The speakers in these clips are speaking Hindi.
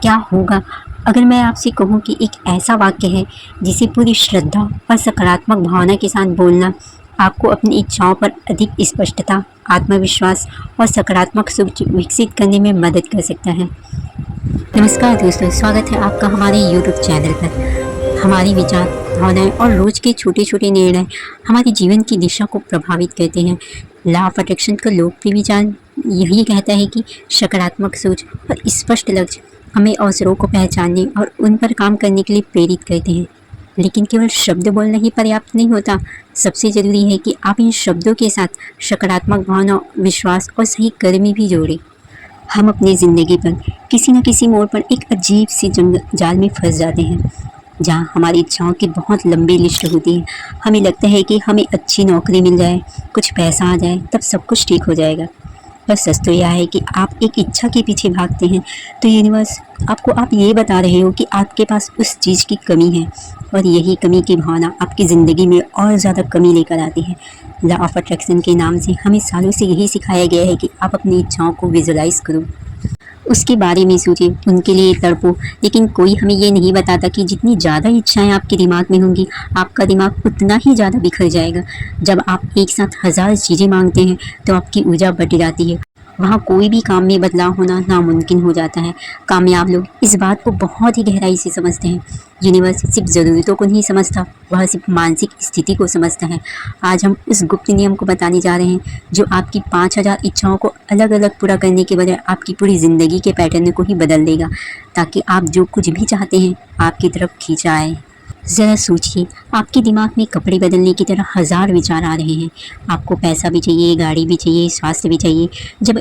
क्या होगा अगर मैं आपसे कहूँ कि एक ऐसा वाक्य है जिसे पूरी श्रद्धा और सकारात्मक भावना के साथ बोलना आपको अपनी इच्छाओं पर अधिक स्पष्टता, आत्मविश्वास और सकारात्मक सोच विकसित करने में मदद कर सकता है। नमस्कार दोस्तों, स्वागत है आपका हमारे YouTube चैनल पर। हमारी विचार, भावनाएं और रोज के छोटे छोटे निर्णय हमारे जीवन की दिशा को प्रभावित करते हैं। लॉ ऑफ अट्रैक्शन का लोकप्रिय विचार यही कहता है कि सकारात्मक सोच और स्पष्ट लक्ष्य हमें अवसरों को पहचानने और उन पर काम करने के लिए प्रेरित करते हैं। लेकिन केवल शब्द बोलना ही पर्याप्त नहीं होता। सबसे ज़रूरी है कि आप इन शब्दों के साथ सकारात्मक भावना, विश्वास और सही कर्म भी जोड़ें। हम अपनी ज़िंदगी पर किसी न किसी मोड़ पर एक अजीब सी जाल में फंस जाते हैं, जहाँ हमारी इच्छाओं की बहुत लंबी लिस्ट होती है। हमें लगता है कि हमें अच्छी नौकरी मिल जाए, कुछ पैसा आ जाए, तब सब कुछ ठीक हो जाएगा। पर सच तो यह है कि आप एक इच्छा के पीछे भागते हैं तो यूनिवर्स आप ये बता रहे हो कि आपके पास उस चीज़ की कमी है, और यही कमी की भावना आपकी ज़िंदगी में और ज़्यादा कमी लेकर आती है। लॉ ऑफ अट्रैक्शन के नाम से हमें सालों से यही सिखाया गया है कि आप अपनी इच्छाओं को विजुलाइज करो, उसके बारे में सोचें, उनके लिए तड़पो। लेकिन कोई हमें ये नहीं बताता कि जितनी ज़्यादा इच्छाएं आपके दिमाग में होंगी, आपका दिमाग उतना ही ज़्यादा बिखर जाएगा। जब आप एक साथ 1000 चीज़ें मांगते हैं तो आपकी ऊर्जा बढ़ जाती है। वहाँ कोई भी काम में बदलाव होना नामुमकिन हो जाता है। कामयाब लोग इस बात को बहुत ही गहराई से समझते हैं। यूनिवर्स सिर्फ ज़रूरतों को नहीं समझता, वह सिर्फ मानसिक स्थिति को समझता है। आज हम उस गुप्त नियम को बताने जा रहे हैं जो आपकी 5000 इच्छाओं को अलग अलग पूरा करने के बजाय आपकी पूरी ज़िंदगी के पैटर्न को ही बदल देगा, ताकि आप जो कुछ भी चाहते हैं आपकी तरफ खींचा आए। ज़रा सोचिए, आपके दिमाग में कपड़े बदलने की तरह 1000 विचार आ रहे हैं। आपको पैसा भी चाहिए, गाड़ी भी चाहिए, स्वास्थ्य भी चाहिए। जब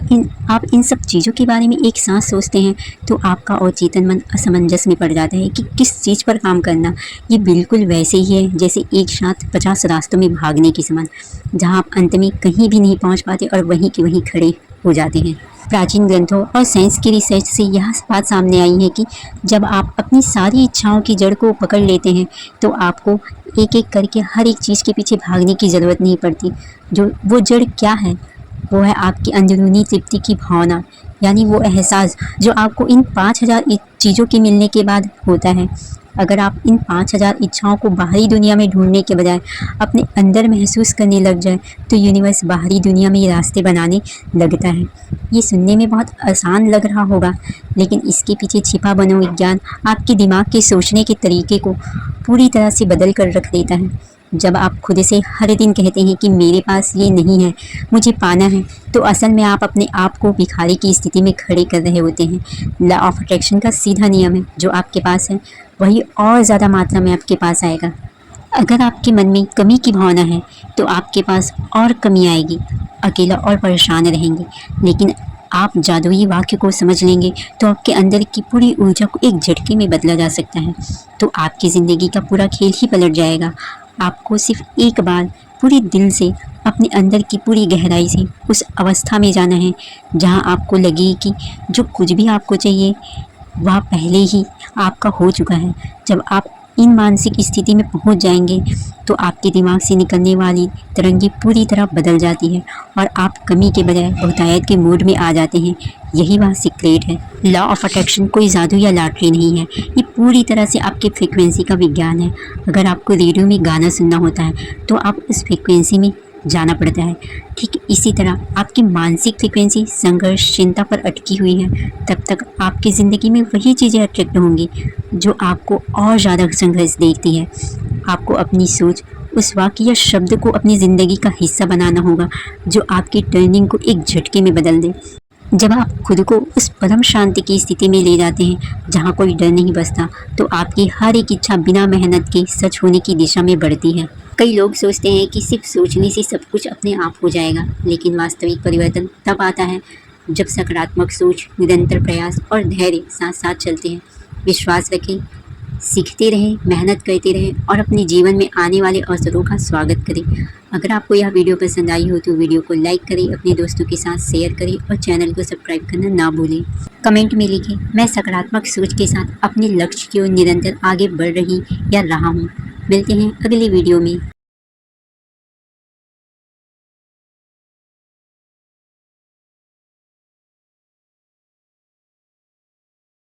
आप इन सब चीज़ों के बारे में एक साथ सोचते हैं तो आपका अवचेतन मन असमंजस में पड़ जाता है कि किस चीज़ पर काम करना। ये बिल्कुल वैसे ही है जैसे एक साथ 50 रास्तों में भागने के समान, जहाँ आप अंत में कहीं भी नहीं पहुँच पाते और वहीं के वहीं खड़े हो जाते हैं। प्राचीन ग्रंथों और साइंस की रिसर्च से यह बात सामने आई है कि जब आप अपनी सारी इच्छाओं की जड़ को पकड़ लेते हैं तो आपको एक एक करके हर एक चीज़ के पीछे भागने की ज़रूरत नहीं पड़ती। जो वो जड़ क्या है, वो है आपकी अंदरूनी तृप्ति की भावना, यानी वो एहसास जो आपको इन 5000 चीज़ों के मिलने के बाद होता है। अगर आप इन 5000 इच्छाओं को बाहरी दुनिया में ढूंढने के बजाय अपने अंदर महसूस करने लग जाए तो यूनिवर्स बाहरी दुनिया में रास्ते बनाने लगता है। ये सुनने में बहुत आसान लग रहा होगा, लेकिन इसके पीछे छिपा मनोविज्ञान आपके दिमाग के सोचने के तरीके को पूरी तरह से बदल कर रख देता है। जब आप खुद से हर दिन कहते हैं कि मेरे पास ये नहीं है, मुझे पाना है, तो असल में आप अपने आप को भिखारी की स्थिति में खड़े कर रहे होते हैं। लॉ ऑफ अट्रैक्शन का सीधा नियम है, जो आपके पास है वही और ज़्यादा मात्रा में आपके पास आएगा। अगर आपके मन में कमी की भावना है तो आपके पास और कमी आएगी, अकेला और परेशान रहेंगे। लेकिन आप जादुई वाक्य को समझ लेंगे तो आपके अंदर की पूरी ऊर्जा को एक झटके में बदला जा सकता है। तो आपकी ज़िंदगी का पूरा खेल ही पलट जाएगा। आपको सिर्फ एक बार पूरे दिल से अपने अंदर की पूरी गहराई से उस अवस्था में जाना है जहां आपको लगे कि जो कुछ भी आपको चाहिए वह पहले ही आपका हो चुका है। जब आप इन मानसिक स्थिति में पहुंच जाएंगे तो आपके दिमाग से निकलने वाली तरंगें पूरी तरह बदल जाती है और आप कमी के बजाय बहुतायत के मूड में आ जाते हैं। यही वह सीक्रेट है। लॉ ऑफ अट्रैक्शन कोई जादू या लॉटरी नहीं है, ये पूरी तरह से आपकी फ्रीक्वेंसी का विज्ञान है। अगर आपको रेडियो में गाना सुनना होता है तो आप उस फ्रीक्वेंसी में जाना पड़ता है। ठीक इसी तरह आपकी मानसिक फ्रीक्वेंसी संघर्ष, चिंता पर अटकी हुई है, तब तक आपकी ज़िंदगी में वही चीज़ें अट्रैक्ट होंगी जो आपको और ज़्यादा संघर्ष देती है। आपको अपनी सोच, उस वाक्य या शब्द को अपनी ज़िंदगी का हिस्सा बनाना होगा जो आपकी टर्निंग को एक झटके में बदल दे। जब आप खुद को उस परम शांति की स्थिति में ले जाते हैं जहाँ कोई डर नहीं बसता, तो आपकी हर एक इच्छा बिना मेहनत के सच होने की दिशा में बढ़ती है। कई लोग सोचते हैं कि सिर्फ सोचने से सब कुछ अपने आप हो जाएगा, लेकिन वास्तविक परिवर्तन तब आता है जब सकारात्मक सोच, निरंतर प्रयास और धैर्य साथ साथ चलते हैं। विश्वास रखें, सीखते रहें, मेहनत करते रहें और अपने जीवन में आने वाले अवसरों का स्वागत करें। अगर आपको यह वीडियो पसंद आई हो तो वीडियो को लाइक करें, अपने दोस्तों के साथ शेयर करें और चैनल को सब्सक्राइब करना ना भूलें। कमेंट में लिखें, मैं सकारात्मक सोच के साथ अपने लक्ष्य की ओर निरंतर आगे बढ़ रही या रहा हूँ। मिलते हैं अगली वीडियो में।